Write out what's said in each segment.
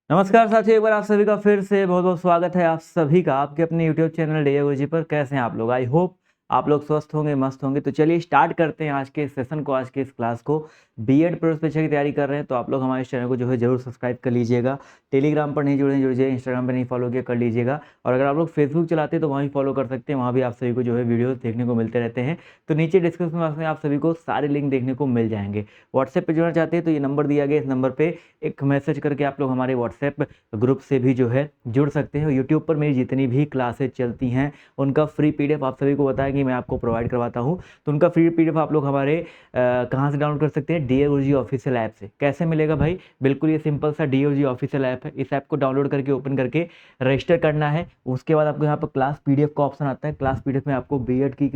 नमस्कार साथियों, एक बार आप सभी का फिर से बहुत बहुत स्वागत है आप सभी का आपके अपने यूट्यूब चैनल डीए गुरुजी पर। कैसे हैं आप लोग? आई होप आप लोग स्वस्थ होंगे, मस्त होंगे। तो चलिए स्टार्ट करते हैं आज के इस सेशन को, आज के इस क्लास को। बीएड प्रवेश परीक्षा की तैयारी कर रहे हैं तो आप लोग हमारे इस चैनल को जो है जरूर सब्सक्राइब कर लीजिएगा। टेलीग्राम पर नहीं जुड़े हैं, जुड़ जाइए। इंस्टाग्राम पर नहीं फॉलो किया, कर लीजिएगा। और अगर आप लोग फेसबुक चलाते हैं तो वहाँ भी फॉलो कर सकते हैं, वहाँ भी आप सभी को जो है वीडियो देखने को मिलते रहते हैं। तो नीचे डिस्क्रिप्शन बॉक्स में आप सभी को सारे लिंक देखने को मिल जाएंगे। व्हाट्सएप पर जुड़ना चाहते हैं तो ये नंबर दिया गया, इस नंबर पर एक मैसेज करके आप लोग हमारे व्हाट्सएप ग्रुप से भी जो है जुड़ सकते हैं। यूट्यूब पर मेरी जितनी भी क्लासेज चलती हैं उनका फ्री पीडीएफ आप सभी को बताया कि मैं आपको प्रोवाइड करवाता हूं। तो उनका फ्री पीडीएफ आप लोग हमारे कहाँ से डाउनलोड कर सकते हैं? डीए गुरुजी ऑफिशियल ऐप से। कैसे मिलेगा भाई? बिल्कुल ये सिंपल सा डीए गुरुजी ऑफिशियल ऐप है। इस ऐप को डाउनलोड करके ओपन करके रजिस्टर करना है। उसके बाद आपको यहाँ पर क्लास पीडीएफ का ऑप्शन आता है। क्लास पीडीएफ में आपको बीएड की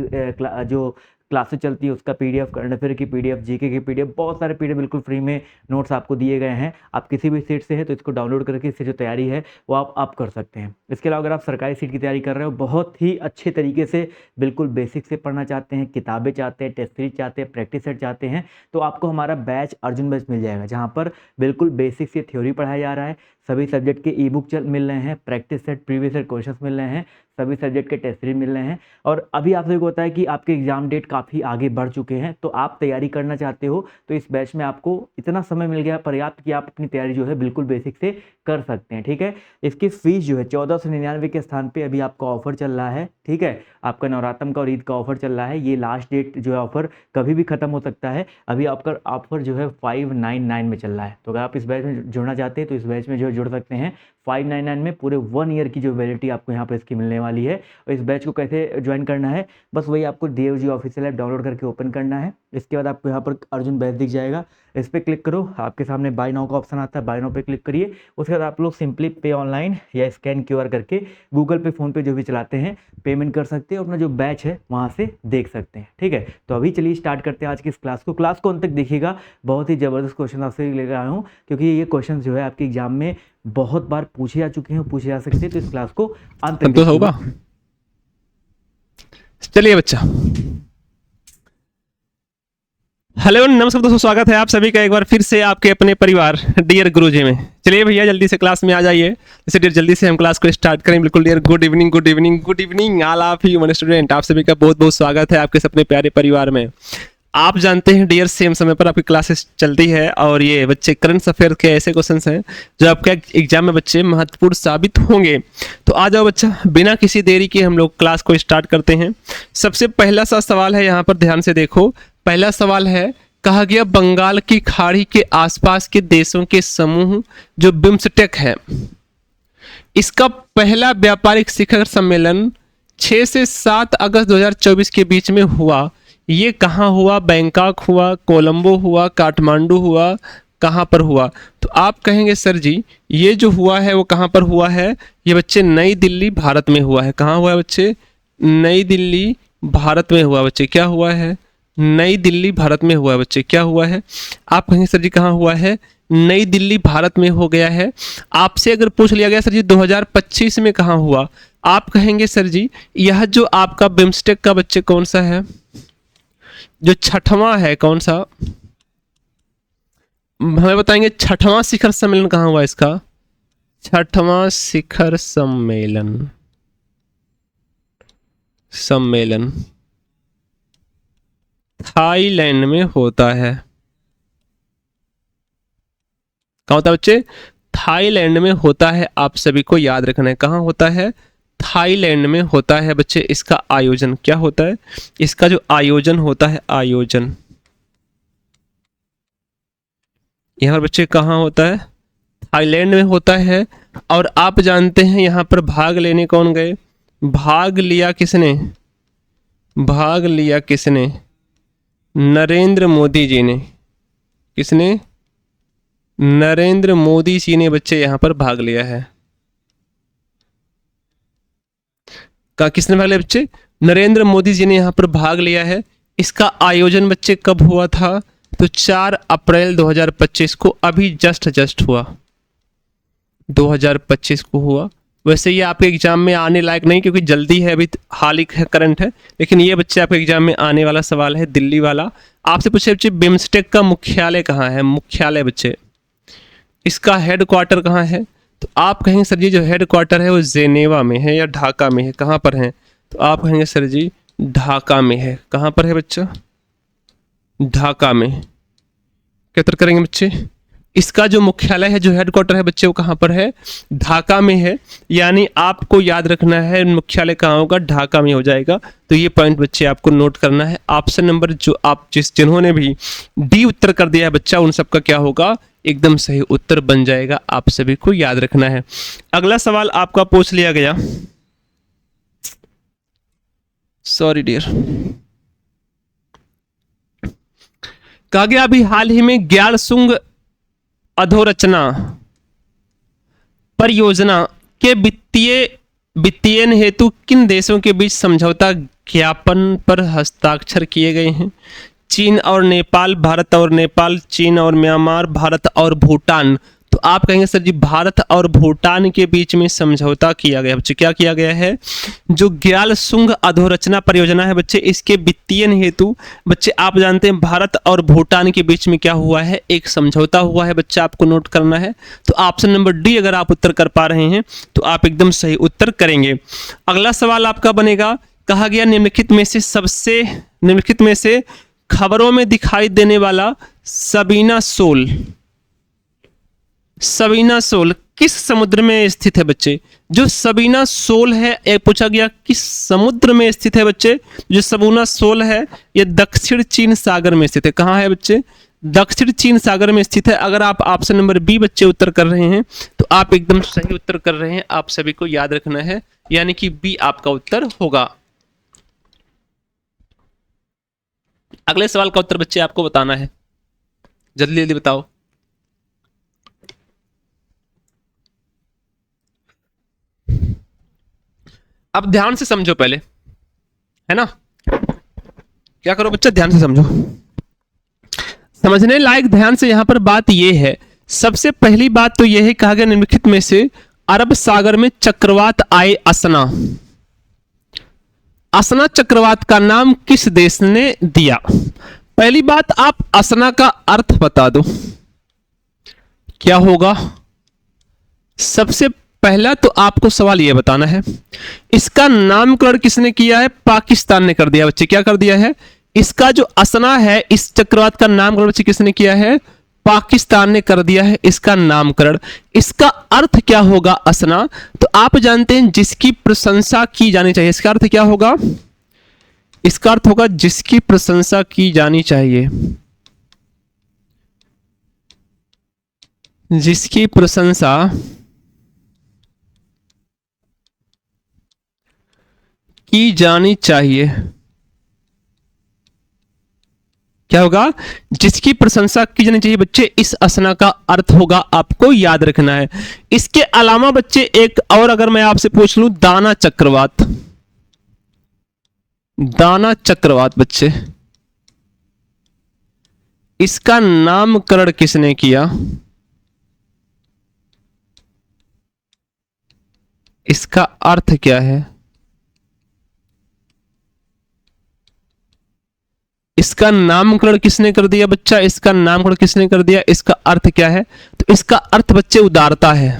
जो क्लासेस चलती है उसका पीडीएफ, करंट अफेयर की पीडीएफ, जीके की पीडीएफ, बहुत सारे पीडीएफ बिल्कुल फ्री में नोट्स आपको दिए गए हैं। आप किसी भी सीट से हैं तो इसको डाउनलोड करके इससे जो तैयारी है वो आप कर सकते हैं। इसके अलावा अगर आप सरकारी सीट की तैयारी कर रहे हो, बहुत ही अच्छे तरीके से बिल्कुल बेसिक से पढ़ना चाहते हैं, किताबें चाहते हैं, टेस्ट सीरीज चाहते हैं, प्रैक्टिस सेट चाहते हैं, तो आपको हमारा बैच अर्जुन बैच मिल जाएगा, जहाँ पर बिल्कुल बेसिक से थ्योरी पढ़ाया जा रहा है। सभी सब्जेक्ट के ई बुक मिल रहे हैं, practice set, previous year questions मिल रहे हैं, सभी सब्जेक्ट के टेस्ट सीरीज मिल रहे हैं। और अभी आप सभी को पता है कि आपके एग्जाम डेट काफ़ी आगे बढ़ चुके हैं, तो आप तैयारी करना चाहते हो तो इस बैच में आपको इतना समय मिल गया पर्याप्त कि आप अपनी तैयारी जो है बिल्कुल बेसिक से कर सकते हैं। ठीक है, इसकी फीस जो है 1499 के स्थान पे अभी आपका ऑफर चल रहा है। ठीक है, आपका नवरात्रम का और ईद का ऑफर चल रहा है। ये लास्ट डेट जो है ऑफर कभी भी खत्म हो सकता है। अभी आपका ऑफर जो है 599 में चल रहा है। तो अगर आप इस बैच में जुड़ना चाहते हैं तो इस बैच में जो है जुड़ सकते हैं। 599 में पूरे 1 ईयर की जो वैलिडिटी आपको यहाँ पर इसकी मिलने वाली है। और इस बैच को कैसे ज्वाइन करना है, बस वही आपको डीएओजी ऑफिशियल ऐप डाउनलोड करके ओपन करना है। इसके बाद आपको यहाँ पर अर्जुन बैच दिख जाएगा, इस पर क्लिक करो। आपके सामने बाय नाउ का ऑप्शन आता है, बाय नाउ पे क्लिक करिए। उसके बाद आप लोग सिंपली पे ऑनलाइन या स्कैन क्यूआर करके गूगल पे, फोन पे जो भी चलाते हैं पेमेंट कर सकते हैं, अपना जो बैच है वहाँ से देख सकते हैं। ठीक है, तो अभी चलिए स्टार्ट करते हैं आज की इस क्लास को अंत तक देखिएगा। बहुत ही ज़बरदस्त क्वेश्चन आपसे लेकर आया हूँ, क्योंकि ये क्वेश्चन जो है आपके एग्जाम में बहुत बार पूछे जा चुके हैं, पूछे जा सकते हैं। तो इस क्लास को अंत तक संतोष होगा। चलिए बच्चा, हेलो नमस्कार दोस्तों, स्वागत है आप सभी का एक बार फिर से आपके अपने परिवार डियर गुरुजी में। चलिए भैया जल्दी से क्लास में आ जाइए। जैसे डियर जल्दी से हम क्लास को स्टार्ट करें। बिल्कुल dear, good evening good evening good evening all of you one student. आप सभी का बहुत बहुत स्वागत है आपके अपने प्यारे परिवार में। आप जानते हैं डियर सेम समय पर आपकी क्लासेस चलती है और ये बच्चे करंट अफेयर के ऐसे क्वेश्चंस हैं जो आपके एग्जाम में बच्चे महत्वपूर्ण साबित होंगे। तो आ जाओ बच्चा, बिना किसी देरी के हम लोग क्लास को स्टार्ट करते हैं। सबसे पहला सा सवाल है, यहाँ पर ध्यान से देखो। पहला सवाल है, कहा गया बंगाल की खाड़ी के आसपास के देशों के समूह जो बिम्स्टेक है, इसका पहला व्यापारिक शिखर सम्मेलन 6 से 7 अगस्त 2024 के बीच में हुआ। ये कहाँ हुआ? बैंकॉक हुआ, कोलंबो हुआ, काठमांडू हुआ, कहाँ पर हुआ? तो आप कहेंगे सर जी ये जो हुआ है वो कहाँ पर हुआ है? ये बच्चे नई दिल्ली भारत में हुआ है। कहाँ हुआ है बच्चे? नई दिल्ली भारत में हुआ। बच्चे क्या हुआ है? नई दिल्ली भारत में हुआ है। बच्चे क्या हुआ है? आप कहेंगे सर जी कहाँ हुआ है? नई दिल्ली भारत में हो गया है। आपसे अगर पूछ लिया गया सर जी 2025 में कहाँ हुआ, आप कहेंगे सर जी यह जो आपका बिम्स्टेक का बच्चे कौन सा है? जो छठवां है, कौन सा? हमें बताएंगे छठवां शिखर सम्मेलन कहाँ हुआ इसका? छठवां शिखर सम्मेलन थाईलैंड में होता है। कहाँ होता है बच्चे? थाईलैंड में होता है। आप सभी को याद रखना है कहाँ होता है? थाईलैंड में होता है बच्चे। इसका आयोजन क्या होता है? इसका जो आयोजन होता है, आयोजन यहाँ पर बच्चे कहाँ होता है? थाईलैंड में होता है। और आप जानते हैं यहाँ पर भाग लेने कौन गए? भाग लिया किसने? भाग लिया किसने? नरेंद्र मोदी जी ने। किसने? नरेंद्र मोदी जी ने बच्चे यहाँ पर भाग लिया है। का किसने भाग लिया बच्चे? नरेंद्र मोदी जी ने यहाँ पर भाग लिया है। इसका आयोजन बच्चे कब हुआ था? तो 4 अप्रैल 2025 को, अभी जस्ट हुआ, 2025 को हुआ। वैसे ये आपके एग्जाम में आने लायक नहीं क्योंकि जल्दी है, अभी हाल ही करंट है, लेकिन ये बच्चे आपके एग्जाम में आने वाला सवाल है, दिल्ली वाला। आपसे पूछे बच्चे बिम्स्टेक का मुख्यालय कहाँ है? मुख्यालय बच्चे, इसका हेडक्वार्टर कहाँ है? तो आप कहेंगे सर जी जो हेड क्वार्टर है वो जेनेवा में है या ढाका में है, कहाँ पर है? तो आप कहेंगे सर जी ढाका में है। कहाँ पर है बच्चा? ढाका में। क्या उत्तर करेंगे बच्चे? इसका जो मुख्यालय है, जो हेडक्वार्टर है बच्चे, वो कहाँ पर है? ढाका में है। यानी आपको याद रखना है मुख्यालय कहाँ होगा? ढाका में हो जाएगा। तो ये पॉइंट बच्चे आपको नोट करना है। ऑप्शन नंबर जो आप जिन्होंने भी डी उत्तर कर दिया है बच्चा, उन सबका क्या होगा? एकदम सही उत्तर बन जाएगा। आप सभी को याद रखना है। अगला सवाल आपका पूछ लिया गया, सॉरी डियर, कहा गया अभी हाल ही में ग्यालसूंग अधोरचना परियोजना के वित्तीयन हेतु किन देशों के बीच समझौता ज्ञापन पर हस्ताक्षर किए गए हैं? चीन और नेपाल, भारत और नेपाल, चीन और म्यांमार, भारत और भूटान। तो आप कहेंगे सर जी भारत और भूटान के बीच में समझौता किया गया। बच्चे क्या किया गया है? जो ग्यालसूंग अधोरचना परियोजना है बच्चे, इसके वित्तीयन हेतु बच्चे आप जानते हैं भारत और भूटान के बीच में क्या हुआ है? एक समझौता हुआ है बच्चा, आपको नोट करना है। तो ऑप्शन नंबर डी अगर आप उत्तर कर पा रहे हैं तो आप एकदम सही उत्तर करेंगे। अगला सवाल आपका बनेगा, कहा गया निम्नलिखित में से खबरों में दिखाई देने वाला सबीना सोल किस समुद्र में स्थित है बच्चे? जो सबीना सोल है, एक पूछा गया किस समुद्र में स्थित है बच्चे? जो सबीना सोल है ये दक्षिण चीन सागर में स्थित है। कहाँ है बच्चे? दक्षिण चीन सागर में स्थित है। अगर आप ऑप्शन नंबर बी बच्चे उत्तर कर रहे हैं तो आप एकदम सही उत्तर कर रहे हैं। आप सभी को याद रखना है, यानी कि बी आपका उत्तर होगा। अगले सवाल का उत्तर बच्चे आपको बताना है, जल्दी जल्दी बताओ। अब ध्यान से समझो पहले, है ना? क्या करो बच्चा, ध्यान से समझो। समझने लायक ध्यान से यहां पर बात यह है, सबसे पहली बात तो यह है, कहा गया निम्नलिखित में से अरब सागर में चक्रवात आए असना। असना चक्रवात का नाम किस देश ने दिया? पहली बात, आप असना का अर्थ बता दो, क्या होगा? सबसे पहला तो आपको सवाल यह बताना है, इसका नामकरण किसने किया है? पाकिस्तान ने कर दिया बच्चे। क्या कर दिया है? इसका जो असना है, इस चक्रवात का नामकरण बच्चे किसने किया है? पाकिस्तान ने कर दिया है इसका नामकरण। इसका अर्थ क्या होगा असना? तो आप जानते हैं जिसकी प्रशंसा की जानी चाहिए। इसका अर्थ क्या होगा? इसका अर्थ होगा जिसकी प्रशंसा की जानी चाहिए, जिसकी प्रशंसा की जानी चाहिए। क्या होगा? जिसकी प्रशंसा की जानी चाहिए बच्चे, इस असना का अर्थ होगा, आपको याद रखना है। इसके अलावा बच्चे एक और अगर मैं आपसे पूछ लूं, दाना चक्रवात। दाना चक्रवात बच्चे, इसका नामकरण किसने किया? इसका अर्थ क्या है? इसका नामकरण किसने कर दिया बच्चा? इसका नामकरण किसने कर दिया? इसका अर्थ क्या है? तो इसका अर्थ बच्चे उदारता है।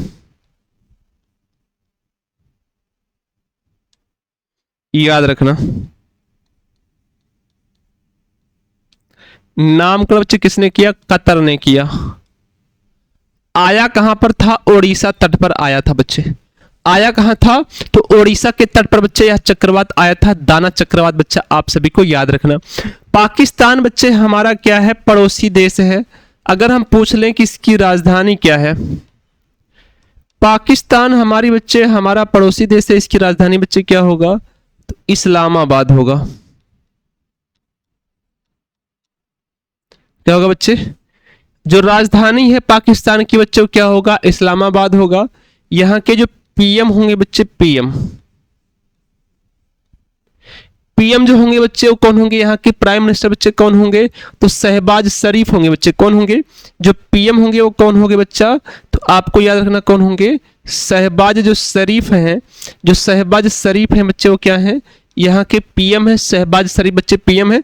याद रखना, नामकरण बच्चे किसने किया? कतर ने किया। आया कहां पर था? ओडिशा तट पर आया था बच्चे। आया कहां था? तो ओडिशा के तट पर बच्चे यह चक्रवात आया था, दाना चक्रवात। बच्चा आप सभी को याद रखना। पाकिस्तान बच्चे हमारा क्या है? पड़ोसी देश है। अगर हम पूछ लें कि इसकी राजधानी क्या है, पाकिस्तान हमारी बच्चे हमारा पड़ोसी देश है, इसकी राजधानी बच्चे क्या होगा? तो इस्लामाबाद होगा। क्या होगा बच्चे? जो राजधानी है पाकिस्तान की बच्चों क्या होगा? इस्लामाबाद होगा। यहां के जो पीएम होंगे बच्चे, पीएम जो होंगे बच्चे वो कौन होंगे? यहाँ के प्राइम मिनिस्टर बच्चे कौन होंगे? तो शहबाज शरीफ होंगे बच्चे। कौन होंगे? जो पीएम होंगे वो कौन होंगे बच्चा? तो आपको याद रखना कौन होंगे? शहबाज जो शरीफ हैं, जो शहबाज शरीफ हैं बच्चे वो क्या हैं? यहाँ के पीएम है। शहबाज शरीफ बच्चे पीएम है।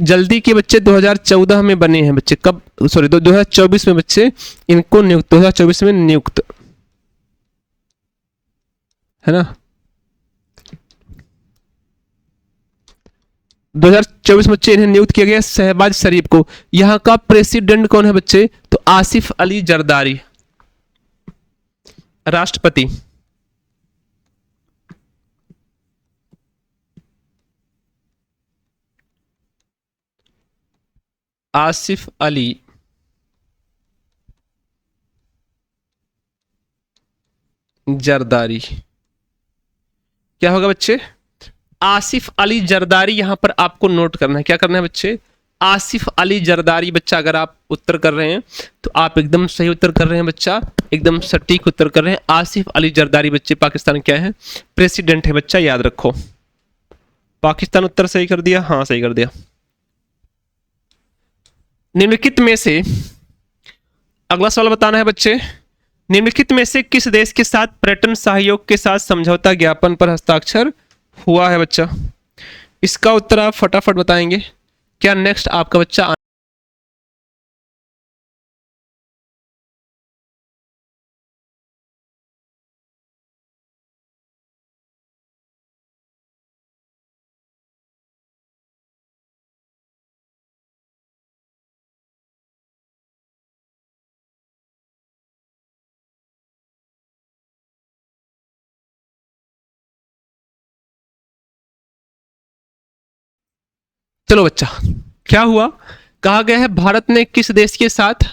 जल्दी के बच्चे 2014 में बने हैं बच्चे। कब? सॉरी 2024 में बच्चे इनको नियुक्त, 2024 में नियुक्त। है ना। 2024 में बच्चे इन्हें नियुक्त किया गया शहबाज शरीफ को। यहाँ का प्रेसिडेंट कौन है बच्चे? तो आसिफ अली जरदारी। राष्ट्रपति आसिफ अली जरदारी। क्या होगा बच्चे? आसिफ अली जरदारी। यहां पर आपको नोट करना है, क्या करना है बच्चे? आसिफ अली जरदारी। बच्चा अगर आप उत्तर कर रहे हैं तो आप एकदम सही उत्तर कर रहे हैं बच्चा, एकदम सटीक उत्तर कर रहे हैं। आसिफ अली जरदारी बच्चे पाकिस्तान क्या है? प्रेसिडेंट है बच्चा, याद रखो। पाकिस्तान उत्तर सही कर दिया, हाँ सही कर दिया। निम्नलिखित में से, अगला सवाल बताना है बच्चे, निम्नलिखित में से किस देश के साथ पर्यटन सहयोग के साथ समझौता ज्ञापन पर हस्ताक्षर हुआ है बच्चा? इसका उत्तर आप फटाफट बताएंगे। क्या नेक्स्ट आपका बच्चा चलो बच्चा, क्या हुआ? कहा गया है भारत ने किस देश के साथ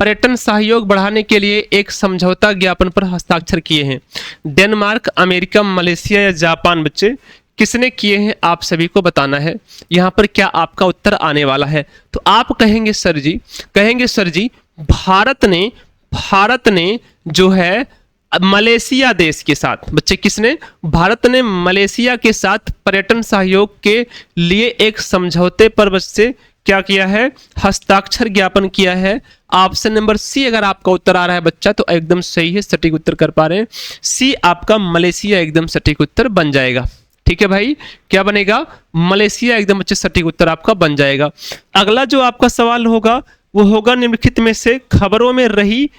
पर्यटन सहयोग बढ़ाने के लिए एक समझौता ज्ञापन पर हस्ताक्षर किए हैं? डेनमार्क, अमेरिका, मलेशिया या जापान? बच्चे किसने किए हैं आप सभी को बताना है। यहां पर क्या आपका उत्तर आने वाला है? तो आप कहेंगे सर जी भारत ने जो है मलेशिया देश के साथ, बच्चे किसने? भारत ने मलेशिया के साथ पर्यटन सहयोग के लिए एक समझौते पर बच्चे क्या किया है? हस्ताक्षर ज्ञापन किया है। ऑप्शन नंबर सी अगर आपका उत्तर आ रहा है बच्चा तो एकदम सही है, सटीक उत्तर कर पा रहे हैं। सी आपका मलेशिया एकदम सटीक उत्तर बन जाएगा। ठीक है भाई, क्या बनेगा? मलेशिया एकदम बच्चे सटीक उत्तर आपका बन जाएगा। अगला जो आपका सवाल होगा वो होगा निम्नलिखित में से खबरों में रही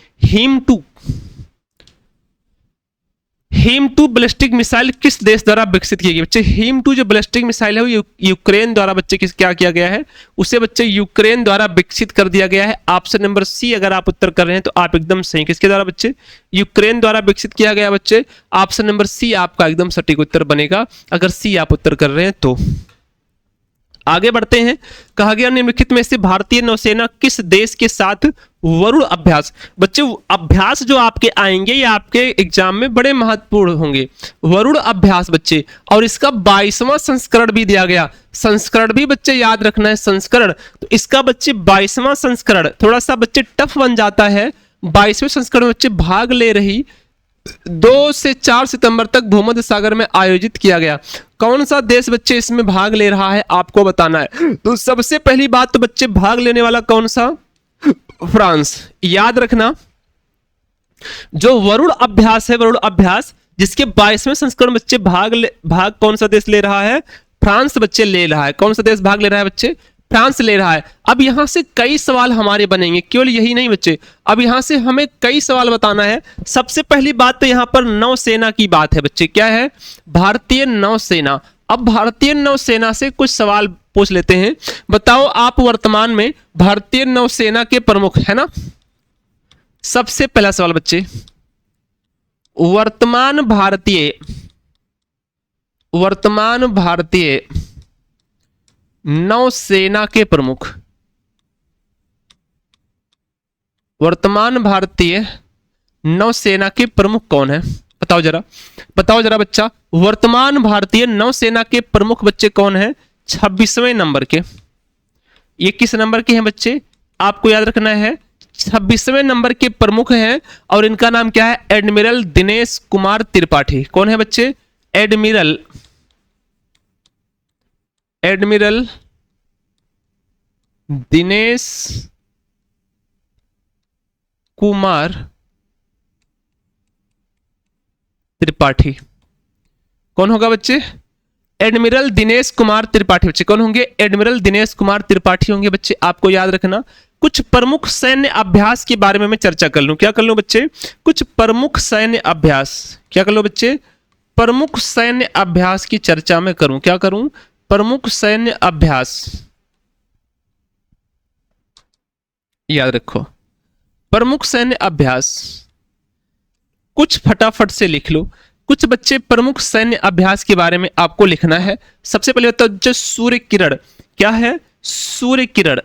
हिम 2 बैलिस्टिक मिसाइल किस देश द्वारा विकसित की गई? बच्चे हिम 2 जो बैलिस्टिक मिसाइल है वो यूक्रेन द्वारा बच्चे क्या किया गया है? उसे बच्चे यूक्रेन द्वारा विकसित कर दिया गया है। ऑप्शन नंबर सी अगर आप उत्तर कर रहे हैं तो आप एकदम सही। किसके द्वारा बच्चे? यूक्रेन द्वारा विकसित किया गया बच्चे। ऑप्शन नंबर सी आपका एकदम सटीक उत्तर बनेगा अगर सी आप उत्तर कर रहे हैं तो। आगे बढ़ते हैं। कहा गया निम्नलिखित में से भारतीय नौसेना किस देश के साथ वरुण अभ्यास? बच्चे अभ्यास जो आपके आएंगे ये आपके एग्जाम में बड़े महत्वपूर्ण होंगे। वरुण अभ्यास बच्चे, और इसका 22वां संस्करण भी दिया गया। संस्करण भी बच्चे याद रखना है, संस्करण। तो इसका बच्चे 22वां संस्करण थोड़ा सा बच्चे टफ बन जाता है। 22वें संस्करण में बच्चे भाग ले रही 2 से 4 सितंबर तक भूमध्य सागर में आयोजित किया गया। कौन सा देश बच्चे इसमें भाग ले रहा है आपको बताना है। तो सबसे पहली बात तो बच्चे भाग लेने वाला कौन सा? फ्रांस। याद रखना जो वरुण अभ्यास है, वरुण अभ्यास जिसके 22वें संस्करण बच्चे भाग कौन सा देश ले रहा है? फ्रांस बच्चे ले रहा है। कौन सा देश भाग ले रहा है बच्चे? फ्रांस ले रहा है। अब यहां से कई सवाल हमारे बनेंगे, केवल यही नहीं बच्चे, अब यहां से हमें कई सवाल बताना है। सबसे पहली बात तो यहां पर नौसेना की बात है बच्चे। क्या है? भारतीय नौसेना। अब भारतीय नौसेना से कुछ सवाल पूछ लेते हैं। बताओ आप वर्तमान में भारतीय नौसेना के प्रमुख है ना। सबसे पहला सवाल बच्चे, वर्तमान भारतीय नौसेना के प्रमुख, वर्तमान भारतीय नौसेना के प्रमुख कौन है? बताओ जरा बच्चा, वर्तमान भारतीय नौसेना के प्रमुख बच्चे कौन है? 26वें नंबर के। ये किस नंबर के हैं बच्चे? आपको याद रखना है 26वें नंबर के प्रमुख हैं और इनका नाम क्या है? एडमिरल दिनेश कुमार त्रिपाठी। कौन है बच्चे? एडमिरल दिनेश कुमार त्रिपाठी। कौन होगा बच्चे? एडमिरल दिनेश कुमार त्रिपाठी। बच्चे कौन होंगे? एडमिरल दिनेश कुमार त्रिपाठी होंगे बच्चे। आपको याद रखना। कुछ प्रमुख सैन्य अभ्यास के बारे में मैं चर्चा कर लूं। क्या कर लूं बच्चे? कुछ प्रमुख सैन्य अभ्यास। क्या कर लो बच्चे? प्रमुख सैन्य अभ्यास की चर्चा में करूं, क्या करूं? प्रमुख सैन्य अभ्यास, याद रखो प्रमुख सैन्य अभ्यास। कुछ फटाफट से लिख लो। कुछ बच्चे प्रमुख सैन्य अभ्यास के बारे में आपको लिखना है। सबसे पहले बताओ, जो सूर्य किरण, क्या है? सूर्य किरण,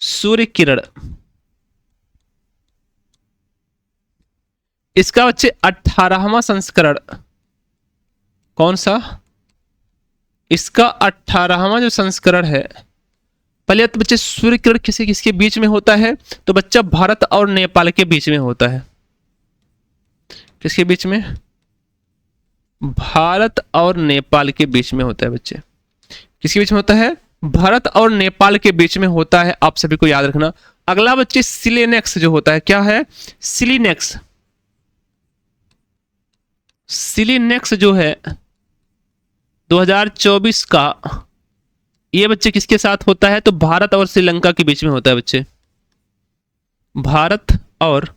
सूर्य किरण, इसका बच्चे 18वां संस्करण, कौन सा? इसका 18वां जो संस्करण है। पहले तो बच्चे सूर्य किरण किसी किसके बीच में होता है? तो बच्चा भारत और नेपाल के बीच में होता है। किसके बीच में? भारत और नेपाल के बीच में होता है बच्चे। किसके बीच में होता है? भारत और नेपाल के बीच में होता है, आप सभी को याद रखना। अगला बच्चे सिलेनेक्स जो होता है, क्या है? सिलिनेक्स, सिलिनेक्स जो है 2024 का, ये बच्चे किसके साथ होता है? तो भारत और श्रीलंका के बीच में होता है बच्चे। भारत और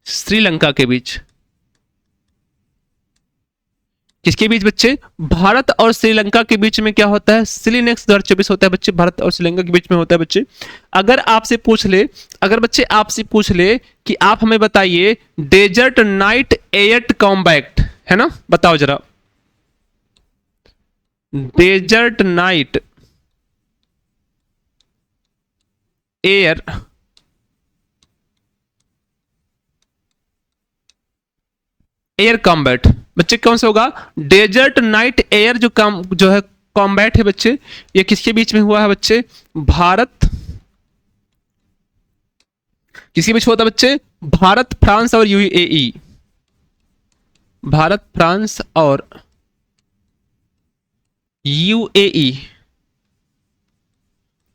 श्रीलंका के बीच। किसके बीच बच्चे? भारत और श्रीलंका के बीच में क्या होता है? सिलिनेक्स 2024 होता है बच्चे, भारत और श्रीलंका के बीच में होता है बच्चे। अगर आपसे पूछ ले, अगर बच्चे आपसे पूछ ले कि आप हमें बताइए डेजर्ट नाइट एयर कॉम्बैट, है ना, बताओ जरा। Desert night air air combat, बच्चे कौन सा होगा? डेजर्ट नाइट एयर जो है कॉम्बैट है बच्चे, ये किसके बीच में हुआ है बच्चे? भारत, किसके बीच होता है बच्चे? भारत, फ्रांस और यूएई। भारत, फ्रांस और यूएई,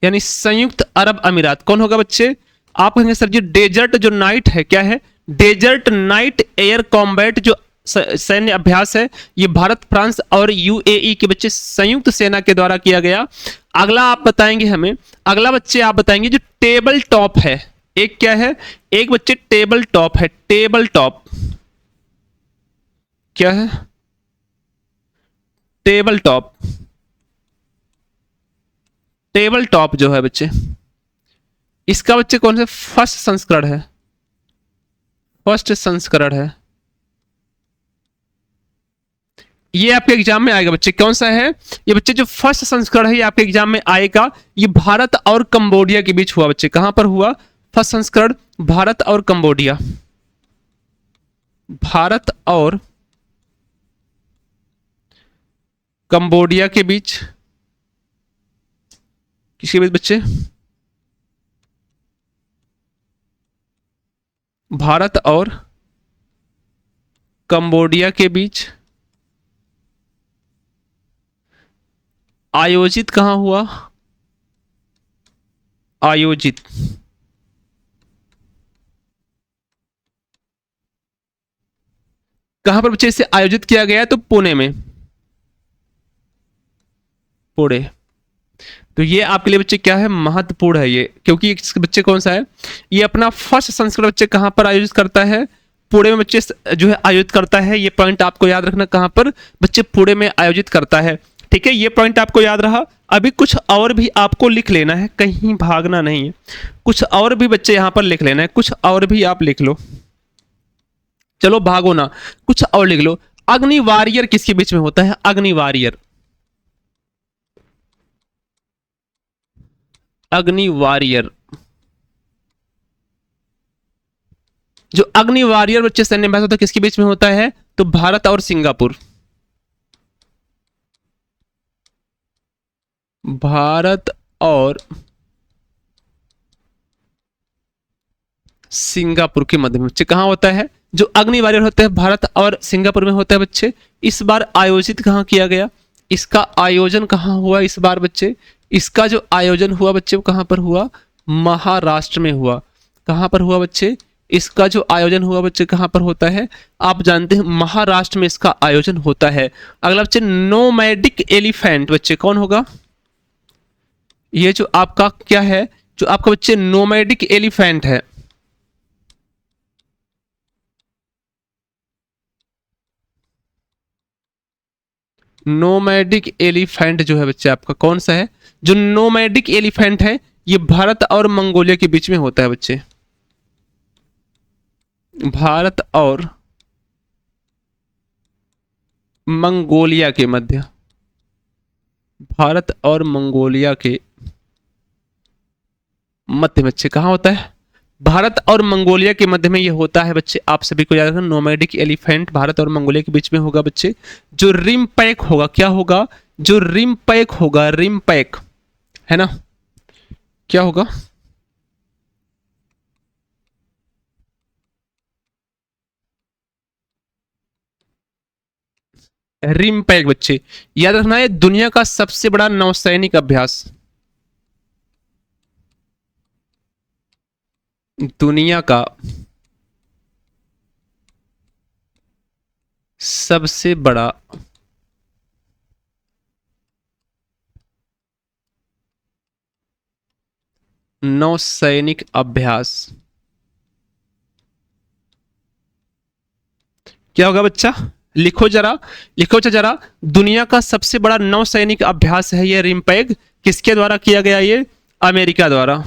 यानी संयुक्त अरब अमीरात। कौन होगा बच्चे? आप कहेंगे सर जी डेजर्ट जो नाइट है, क्या है? डेजर्ट नाइट एयर कॉम्बैट जो सैन्य अभ्यास है, ये भारत, फ्रांस और यूएई के बच्चे संयुक्त सेना के द्वारा किया गया। अगला आप बताएंगे हमें, अगला बच्चे आप बताएंगे जो टेबल टॉप है, एक क्या है? एक बच्चे टेबल टॉप है। टेबल टॉप क्या है? टेबल टॉप, टेबल टॉप जो है बच्चे, इसका बच्चे कौन से फर्स्ट संस्करण है? फर्स्ट संस्करण है। ये आपके एग्जाम में आएगा बच्चे, कौन सा है ये बच्चे? जो फर्स्ट संस्करण है ये आपके एग्जाम में आएगा। ये भारत और कंबोडिया के बीच हुआ बच्चे। कहां पर हुआ फर्स्ट संस्करण? भारत और कंबोडिया, भारत और कंबोडिया के बीच। किसके बीच बच्चे? भारत और कंबोडिया के बीच। आयोजित कहां हुआ? आयोजित कहां पर बच्चे इसे आयोजित किया गया? तो पुणे में, पुणे। तो ये आपके लिए बच्चे क्या है? महत्वपूर्ण है ये, क्योंकि बच्चे कौन सा है? ये अपना फर्स्ट संस्करण बच्चे कहां पर आयोजित करता है? पुणे में बच्चे जो है आयोजित करता है। ये पॉइंट आपको याद रखना, कहां पर बच्चे? पुणे में आयोजित करता है। ठीक है, ये पॉइंट आपको याद रहा। अभी कुछ और भी आपको लिख लेना है, कहीं भागना नहीं है। कुछ और भी बच्चे यहां पर लिख लेना है, कुछ और भी आप लिख लो। चलो भागो ना, कुछ और लिख लो। अग्नि वॉरियर किसके बीच में होता है? अग्नि वॉरियर, अग्नि वॉरियर, जो अग्नि वॉरियर बच्चे सैन्य अभ्यास होता है किसके बीच में होता है? तो भारत और सिंगापुर, भारत और सिंगापुर के मध्य में बच्चे कहां होता है? जो अग्नि वॉरियर होते हैं भारत और सिंगापुर में होता है बच्चे। इस बार आयोजित कहां किया गया? इसका आयोजन कहां हुआ इस बार बच्चे? इसका जो आयोजन हुआ बच्चे वो कहां पर हुआ? महाराष्ट्र में हुआ। कहां पर हुआ बच्चे? इसका जो आयोजन हुआ बच्चे कहां पर होता है? आप जानते हैं महाराष्ट्र में इसका आयोजन होता है। अगला बच्चे नोमैडिक एलिफेंट बच्चे कौन होगा? ये जो आपका क्या है? जो आपका बच्चे नोमैडिक एलिफेंट है, नोमैडिक एलिफेंट जो है बच्चे आपका कौन सा है? जो नोमैडिक एलिफेंट है ये भारत और मंगोलिया के बीच में होता है बच्चे, भारत और मंगोलिया के मध्य, भारत और मंगोलिया के मध्य बच्चे कहाँ होता है? भारत और मंगोलिया के मध्य में ये होता है बच्चे। आप सभी को याद रखना, नोमैडिक एलिफेंट भारत और मंगोलिया के बीच में होगा बच्चे। जो रिम पैक होगा, क्या होगा? जो रिम पैक होगा, रिम पैक है ना, क्या होगा? रिम पैक बच्चे याद रखना है, दुनिया का सबसे बड़ा नौसैनिक अभ्यास, दुनिया का सबसे बड़ा नौसैनिक अभ्यास क्या होगा बच्चा? लिखो जरा, लिखो जरा। दुनिया का सबसे बड़ा नौसैनिक अभ्यास है ये रिम्पैग। किसके द्वारा किया गया? ये अमेरिका द्वारा।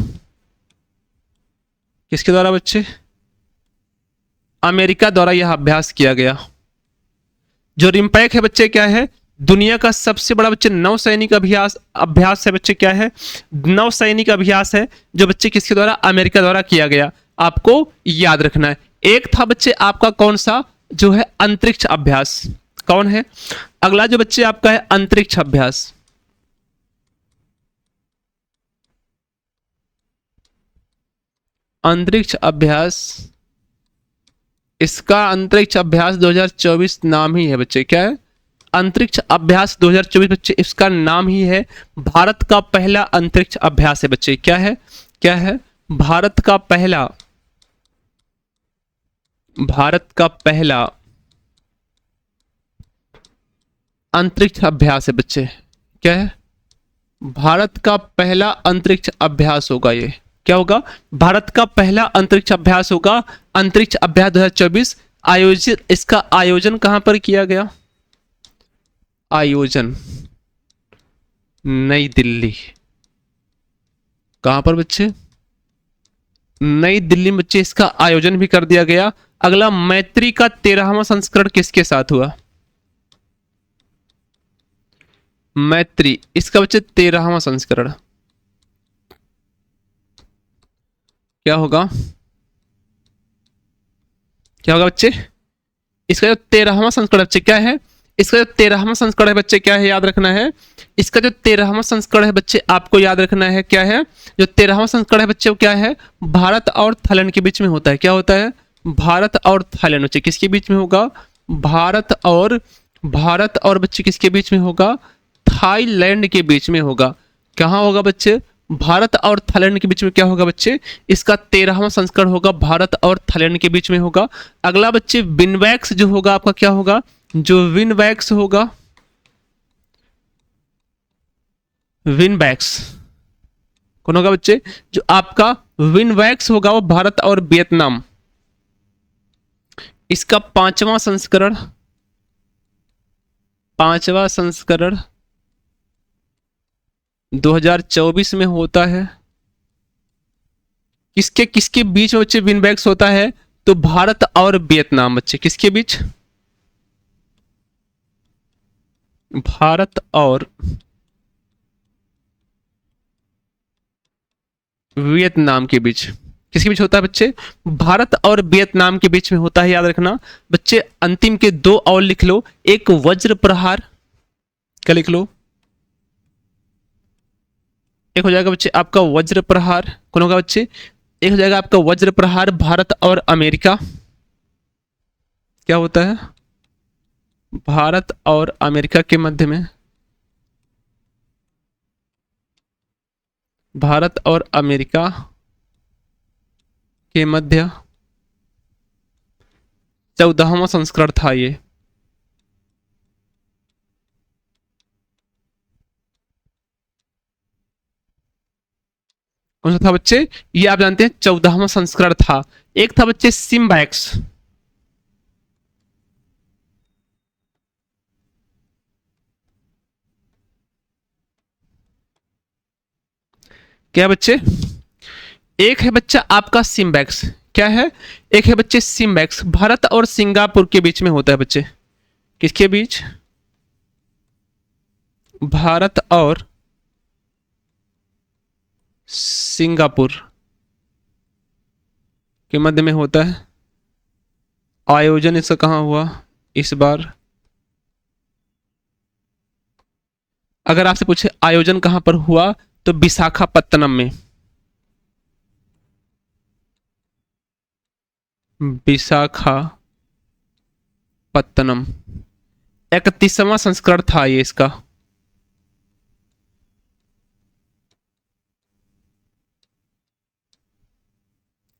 किसके द्वारा बच्चे? अमेरिका द्वारा यह अभ्यास किया गया। जो रिम्पैक है बच्चे क्या है? दुनिया का सबसे बड़ा बच्चे नौसैनिक अभ्यास है बच्चे। क्या है? नौसैनिक अभ्यास है जो बच्चे किसके द्वारा? अमेरिका द्वारा किया गया। आपको याद रखना है। एक था बच्चे आपका कौन सा? जो है अंतरिक्ष अभ्यास। कौन है अगला जो बच्चे आपका है? अंतरिक्ष अभ्यास। अंतरिक्ष अभ्यास, इसका अंतरिक्ष अभ्यास 2024 नाम ही है बच्चे। क्या है? अंतरिक्ष अभ्यास 2024 बच्चे, इसका नाम ही है। भारत का पहला अंतरिक्ष अभ्यास है बच्चे। क्या है? क्या है? भारत का पहला अंतरिक्ष अभ्यास है बच्चे। क्या है? भारत का पहला अंतरिक्ष अभ्यास होगा ये। क्या होगा? भारत का पहला अंतरिक्ष अभ्यास होगा। अंतरिक्ष अभ्यास 2024 आयोजित, इसका आयोजन कहां पर किया गया? आयोजन नई दिल्ली। कहां पर बच्चे? नई दिल्ली में बच्चे इसका आयोजन भी कर दिया गया। अगला, मैत्री का 13वां संस्करण किसके साथ हुआ? मैत्री, इसका बच्चे 13वां संस्करण क्या होगा? क्या होगा बच्चे? इसका जो 13वां संस्करण बच्चे क्या है? इसका जो 13वां संस्करण है बच्चे क्या है? याद रखना है। इसका जो 13वां संस्करण है बच्चे आपको याद रखना है। क्या है? जो 13वां संस्करण है बच्चे वो क्या है? भारत और थाईलैंड के बीच में होता है। क्या होता है? भारत और थाईलैंड बच्चे किसके बीच में होगा? भारत और बच्चे किसके बीच में होगा? थाईलैंड के बीच में होगा। कहां होगा बच्चे? भारत और थाईलैंड के बीच में क्या होगा बच्चे? इसका 13वां संस्करण होगा, भारत और थाईलैंड के बीच में होगा। अगला बच्चे विनवैक्स जो होगा आपका क्या होगा? जो विनवैक्स होगा, विनवैक्स कौन होगा बच्चे? जो आपका विनवैक्स होगा वो भारत और वियतनाम, इसका 5वां संस्करण 2024 में होता है। किसके किसके बीच में बच्चे विनबैक्स होता है? तो भारत और वियतनाम बच्चे। किसके बीच? भारत और वियतनाम के बीच। किसके बीच होता है बच्चे? भारत और वियतनाम के बीच में होता है। याद रखना बच्चे। अंतिम के 2 और लिख लो। एक वज्र प्रहार, क्या लिख लो? एक हो जाएगा बच्चे आपका वज्र प्रहार। कौन होगा बच्चे? एक हो जाएगा आपका वज्र प्रहार भारत और अमेरिका। क्या होता है? भारत और अमेरिका के मध्य में, भारत और अमेरिका के मध्य 14वां संस्करण था ये। कौन सा था बच्चे? ये आप जानते हैं 14वां संस्करण था। एक था बच्चे सिम्बैक्स, क्या बच्चे, एक है बच्चा आपका सिम्बैक्स, क्या है, एक है बच्चे सिम्बैक्स, भारत और सिंगापुर के बीच में होता है बच्चे, किसके बीच, भारत और सिंगापुर के मध्य में होता है। आयोजन इसका कहाँ हुआ इस बार, अगर आपसे पूछे आयोजन कहां पर हुआ तो विशाखापत्तनम में, विशाखापत्तनम, 31वां संस्करण था ये इसका।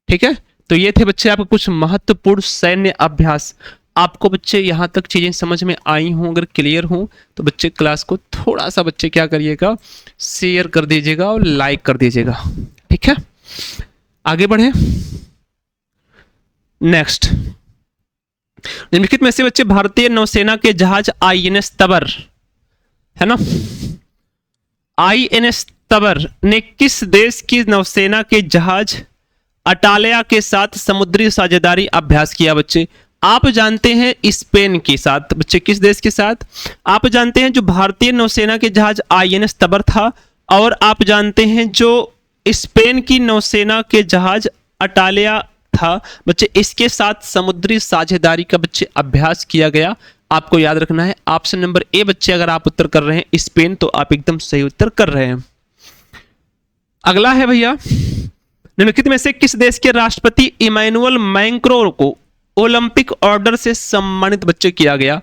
ठीक है, तो ये थे बच्चे आपको कुछ महत्वपूर्ण सैन्य अभ्यास। आपको बच्चे यहां तक चीजें समझ में आई हों, अगर क्लियर हों तो बच्चे क्लास को थोड़ा सा बच्चे क्या करिएगा, शेयर कर दीजिएगा और लाइक कर दीजिएगा। ठीक है, आगे बढ़े। नेक्स्ट, निम्नलिखित में से बच्चे भारतीय नौसेना के जहाज आईएनएस तबर, है ना, आईएनएस तबर ने किस देश की नौसेना के जहाज अटालिया के साथ समुद्री साझेदारी अभ्यास किया बच्चे। आप जानते हैं स्पेन के साथ बच्चे, किस देश के साथ, आप जानते हैं जो भारतीय नौसेना के जहाज आईएनएस तबर था, और आप जानते हैं जो स्पेन की नौसेना के जहाज अटालिया था बच्चे, इसके साथ समुद्री साझेदारी का बच्चे अभ्यास किया गया। आपको याद रखना है ऑप्शन नंबर ए बच्चे, अगर आप उत्तर कर रहे हैं स्पेन तो आप एकदम सही उत्तर कर रहे हैं। अगला है भैया, निम्नलिखित में से किस देश के राष्ट्रपति इमैनुअल मैक्रों को ओलंपिक ऑर्डर से सम्मानित बच्चे किया गया।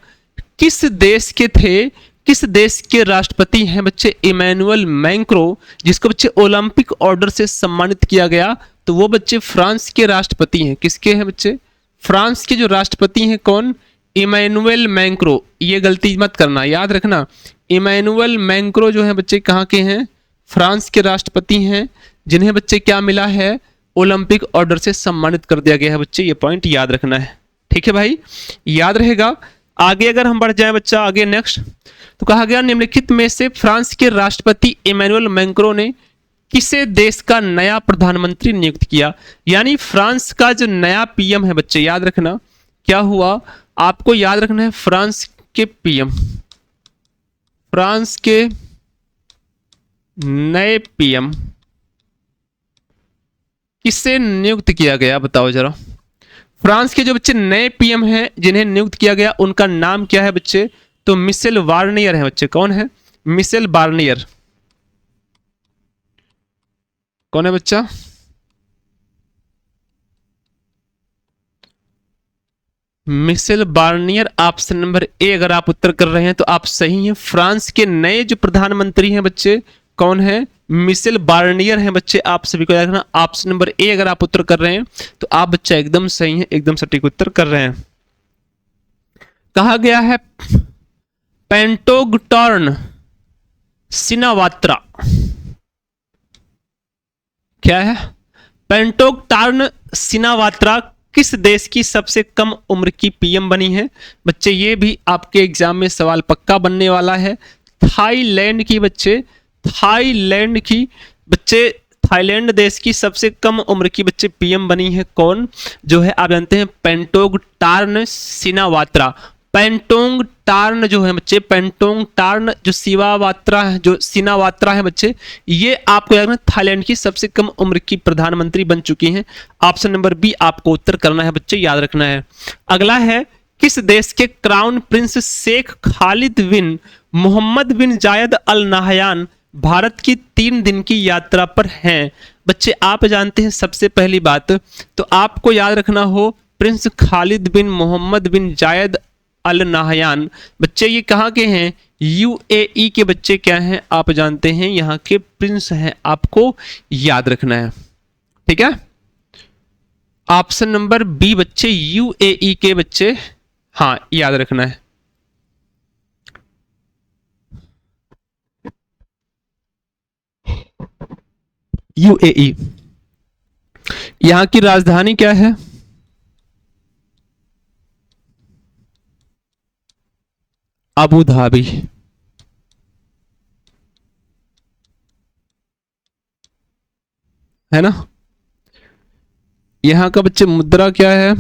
किस देश के थे, किस देश के राष्ट्रपति हैं बच्चे इमैनुअल मैक्रों, जिसको बच्चे ओलंपिक ऑर्डर से सम्मानित किया गया, तो वो बच्चे फ्रांस के राष्ट्रपति हैं। किसके हैं बच्चे, फ्रांस के जो राष्ट्रपति हैं कौन, इमैनुअल मैक्रों। ये गलती मत करना, याद रखना, इमैनुअल मैक्रों जो है बच्चे कहाँ के हैं, फ्रांस के राष्ट्रपति हैं, जिन्हें बच्चे क्या मिला है, ओलंपिक ऑर्डर से सम्मानित कर दिया गया है बच्चे, ये पॉइंट याद रखना है। ठीक है भाई, याद रहेगा। आगे अगर हम बढ़ जाएं बच्चा, आगे नेक्स्ट, तो कहा गया निम्नलिखित में से फ्रांस के राष्ट्रपति इमैनुअल मैक्रों ने किसे देश का नया प्रधानमंत्री नियुक्त किया। यानी फ्रांस का जो नया पीएम है बच्चे, याद रखना क्या हुआ, आपको याद रखना है फ्रांस के पीएम, फ्रांस के नए पीएम किससे नियुक्त किया गया, बताओ जरा। फ्रांस के जो बच्चे नए पीएम हैं जिन्हें नियुक्त किया गया, उनका नाम क्या है बच्चे, तो मिशेल बार्नियर है बच्चे। कौन है, मिशेल बार्नियर। कौन है बच्चा, Michel Barnier. Option number A अगर आप उत्तर कर रहे हैं तो आप सही हैं। फ्रांस के नए जो प्रधानमंत्री हैं बच्चे कौन है, मिशेल बार्नियर हैं बच्चे। आप सभी को याद रखना, ऑप्शन नंबर ए अगर आप उत्तर कर रहे हैं तो आप बच्चा एकदम सही है, एकदम सटीक उत्तर कर रहे हैं। कहा गया है पेंटोगटॉर्न सिनावात्रा, क्या है, पेंटोगटॉर्न सिनावात्रा किस देश की सबसे कम उम्र की पीएम बनी है बच्चे। ये भी आपके एग्जाम में सवाल पक्का बनने वाला है। थाईलैंड की बच्चे, थाईलैंड की बच्चे, थाईलैंड देश की सबसे कम उम्र की बच्चे पीएम बनी है कौन, जो है आप जानते हैं पेंटोगटार्न सिनावात्रा। पेंटोगटार्न जो है बच्चे, पेंटोगटार्न जो सिनावात्रा है, जो सिनावात्रा है बच्चे, ये आपको याद रखना थाईलैंड की सबसे कम उम्र की प्रधानमंत्री बन चुकी हैं। ऑप्शन नंबर बी आपको उत्तर करना है बच्चे, याद रखना है। अगला है, किस देश के क्राउन प्रिंस शेख खालिद बिन मोहम्मद बिन जायद अल नाहयान भारत की 3 दिन की यात्रा पर हैं बच्चे। आप जानते हैं सबसे पहली बात तो आपको याद रखना हो, प्रिंस खालिद बिन मोहम्मद बिन जायद अल नाहयान बच्चे, ये कहाँ के हैं, यूएई के बच्चे क्या हैं, आप जानते हैं यहाँ के प्रिंस हैं, आपको याद रखना है। ठीक है, ऑप्शन नंबर बी बच्चे, यूएई के बच्चे, हाँ याद रखना है। यूएई, यहां की राजधानी क्या है, अबू धाबी। है ना। यहां का बच्चे मुद्रा क्या है,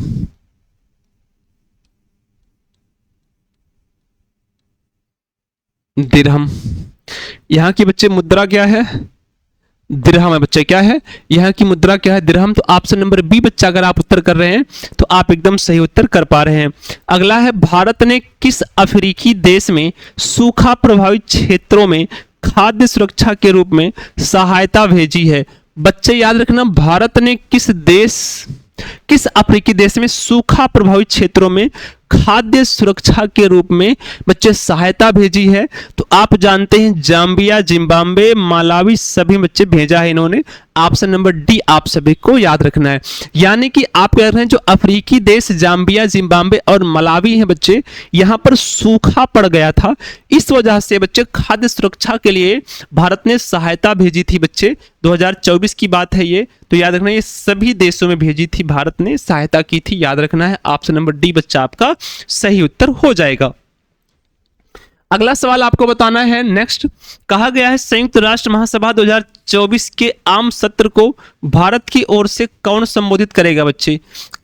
दिरहम। यहाँ की बच्चे मुद्रा क्या है, दिरहम है बच्चे। क्या है यहाँ की मुद्रा, क्या है, दिरहम। तो ऑप्शन नंबर बी बच्चा अगर आप उत्तर कर रहे हैं तो आप एकदम सही उत्तर कर पा रहे हैं। अगला है, भारत ने किस अफ्रीकी देश में सूखा प्रभावित क्षेत्रों में खाद्य सुरक्षा के रूप में सहायता भेजी है। बच्चे याद रखना, भारत ने किस अफ्रीकी देश में सूखा प्रभावित क्षेत्रों में खाद्य सुरक्षा के रूप में बच्चे सहायता भेजी है। तो आप जानते हैं जाम्बिया, जिम्बाब्वे, मालावी, सभी बच्चे भेजा है इन्होंने। ऑप्शन नंबर डी आप सभी को याद रखना है। यानी कि आप कह रहे हैं जो अफ्रीकी देश जाम्बिया, जिम्बाब्वे और मलावी हैं बच्चे, यहां पर सूखा पड़ गया था, इस वजह से बच्चे खाद्य सुरक्षा के लिए भारत ने सहायता भेजी थी बच्चे। 2024 की बात है ये, तो याद रखना ये सभी देशों में भेजी थी, भारत ने सहायता की थी, याद रखना है। ऑप्शन नंबर डी बच्चा आपका सही उत्तर हो जाएगा। अगला सवाल आपको बताना है नेक्स्ट। कहा गया है संयुक्त राष्ट्र महासभा 2024 के आम सत्र को भारत की ओर से कौन संबोधित करेगा बच्चे,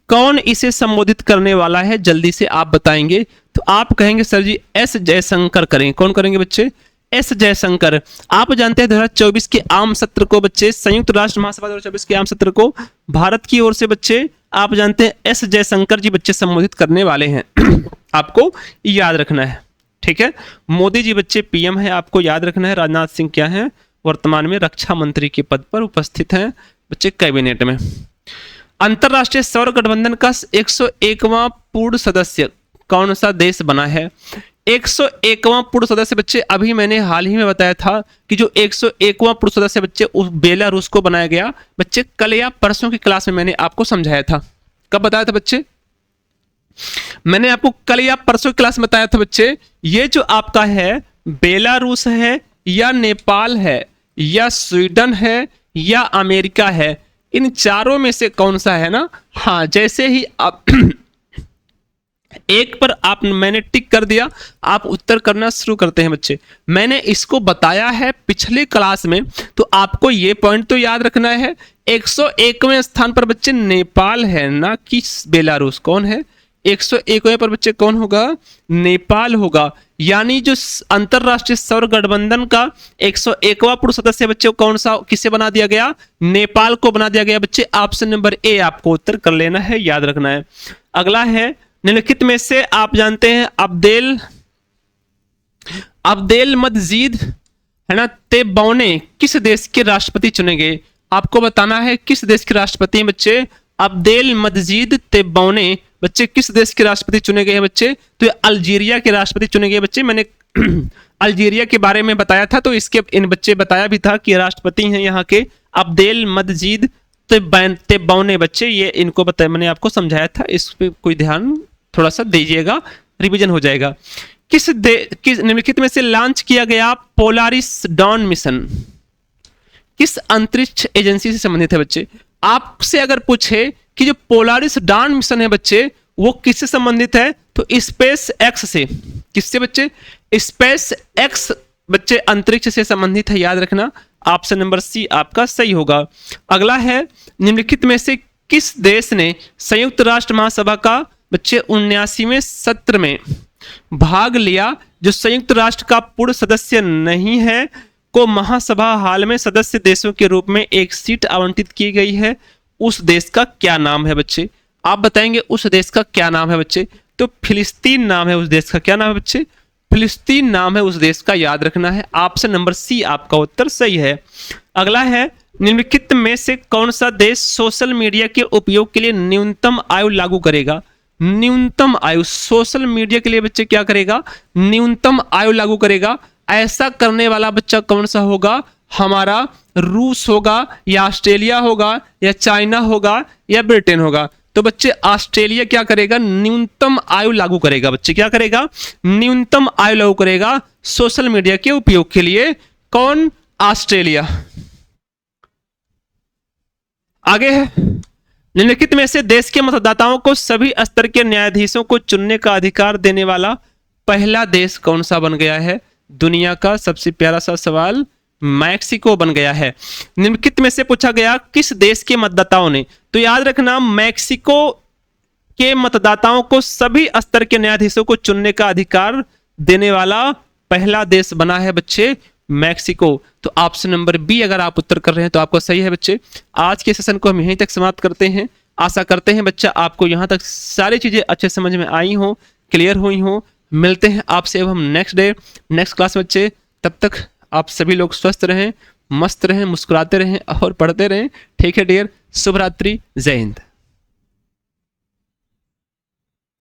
कौन इसे संबोधित करने वाला है, जल्दी से आप बताएंगे। तो आप कहेंगे सर जी एस जयशंकर करेंगे। कौन करेंगे बच्चे, एस जयशंकर। आप जानते हैं 2024 के आम सत्र को बच्चे, संयुक्त राष्ट्र महासभा 2024 के आम सत्र को भारत की ओर से बच्चे आप जानते हैं एस जयशंकर जी बच्चे संबोधित करने वाले हैं। आपको याद रखना है, ठीक है। मोदी जी बच्चे पीएम है, आपको याद रखना है। राजनाथ सिंह क्या है, वर्तमान में रक्षा मंत्री के पद पर उपस्थित हैं बच्चे कैबिनेट में। अंतरराष्ट्रीय सौर गठबंधन का 101वां पूर्ण सदस्य कौन सा देश बना है। 101वां पूर्ण सदस्य बच्चे अभी मैंने हाल ही में बताया था कि जो 101वां पूर्ण सदस्य बच्चे उस बेलारूस को बनाया गया बच्चे। कल या परसों की क्लास में मैंने आपको समझाया था। कब बताया था बच्चे, मैंने आपको कल या परसों की क्लास में बताया था बच्चे। ये जो आपका है बेलारूस है या नेपाल है या स्वीडन है या अमेरिका है, इन चारों में से कौन सा है ना। हाँ, जैसे ही आप एक पर मैंने टिक कर दिया, आप उत्तर करना शुरू करते हैं बच्चे। मैंने इसको बताया है पिछले क्लास में, तो आपको ये पॉइंट तो याद रखना है। 101वें स्थान पर बच्चे नेपाल है, ना कि बेलारूस। कौन है 101वें पर बच्चे, कौन होगा, नेपाल होगा। यानी जो अंतरराष्ट्रीय सौर गठबंधन का 101वां पूर्ण सदस्य बच्चे कौन सा, किसे बना दिया गया, नेपाल को बना दिया गया बच्चे। ऑप्शन नंबर ए आपको उत्तर कर लेना है, याद रखना है। अगला है, निम्नलिखित में से आप जानते हैं अब्देल मजीद है ना तेब्बौने किस देश के राष्ट्रपति चुने गए। आपको बताना है किस देश के राष्ट्रपति हैं बच्चे। अब्देल मजीद तेब्बौने बच्चे किस देश के राष्ट्रपति चुने गए हैं बच्चे। तो ये अल्जीरिया के राष्ट्रपति चुने गए बच्चे। मैंने अल्जीरिया के बारे में बताया था, तो इसके इन बच्चे बताया भी था कि राष्ट्रपति हैं यहाँ के अब्देल मजीद तेब्बौने बच्चे। ये इनको बताया, मैंने आपको समझाया था, इस पे कोई ध्यान थोड़ा सा दीजिएगा, रिवीजन हो जाएगा। किस निम्नलिखित में से लॉन्च किया गया पोलारिस डॉन मिशन किस अंतरिक्ष एजेंसी से संबंधित है बच्चे। आपसे अगर पूछे कि जो पोलारिस डॉन मिशन है बच्चे वो किससे संबंधित है, तो स्पेस एक्स से। किससे बच्चे, स्पेस एक्स बच्चे अंतरिक्ष से संबंधित है, याद रखना। ऑप्शन नंबर सी आपका सही होगा। अगला है, निम्नलिखित में से किस देश ने संयुक्त राष्ट्र महासभा का बच्चे 79वें सत्र में भाग लिया जो संयुक्त राष्ट्र का पूर्ण सदस्य नहीं है, को महासभा हाल में सदस्य देशों के रूप में एक सीट आवंटित की गई है। उस देश का क्या नाम है बच्चे, आप बताएंगे उस देश का क्या नाम है बच्चे। तो फिलिस्तीन नाम है उस देश का। क्या नाम है बच्चे, फिलिस्तीन नाम है उस देश का, याद रखना है। ऑप्शन नंबर सी आपका उत्तर सही है। अगला है, निम्नलिखित में से कौन सा देश सोशल मीडिया के उपयोग के लिए न्यूनतम आयु लागू करेगा। न्यूनतम आयु सोशल मीडिया के लिए बच्चे क्या करेगा, न्यूनतम आयु लागू करेगा। ऐसा करने वाला बच्चा कौन सा होगा, हमारा रूस होगा या ऑस्ट्रेलिया होगा या चाइना होगा या ब्रिटेन होगा। तो बच्चे ऑस्ट्रेलिया क्या करेगा, न्यूनतम आयु लागू करेगा। बच्चे क्या करेगा, न्यूनतम आयु लागू करेगा सोशल मीडिया के उपयोग के लिए। कौन, ऑस्ट्रेलिया। आगे है, निम्नलिखित में से देश के मतदाताओं को सभी स्तर के न्यायाधीशों को चुनने का अधिकार देने वाला पहला देश कौन सा बन गया है। दुनिया का सबसे प्यारा सा सवाल, मैक्सिको बन गया है। निम्नलिखित में से पूछा गया किस देश के मतदाताओं ने, तो याद रखना मैक्सिको के मतदाताओं को सभी स्तर के न्यायाधीशों को चुनने का अधिकार देने वाला पहला देश बना है बच्चे मैक्सिको। तो ऑप्शन नंबर बी अगर आप उत्तर कर रहे हैं तो आपको सही है बच्चे। आज के सेशन को हम यहीं तक समाप्त करते हैं। आशा करते हैं बच्चा आपको यहां तक सारी चीजें अच्छे समझ में आई हो, क्लियर हुई हो। मिलते हैं आपसे अब हम नेक्स्ट डे नेक्स्ट क्लास बच्चे। तब तक आप सभी लोग स्वस्थ रहें, मस्त रहें, मुस्कुराते रहें और पढ़ते रहें। ठीक है डियर, शुभ रात्रि, जय हिंद।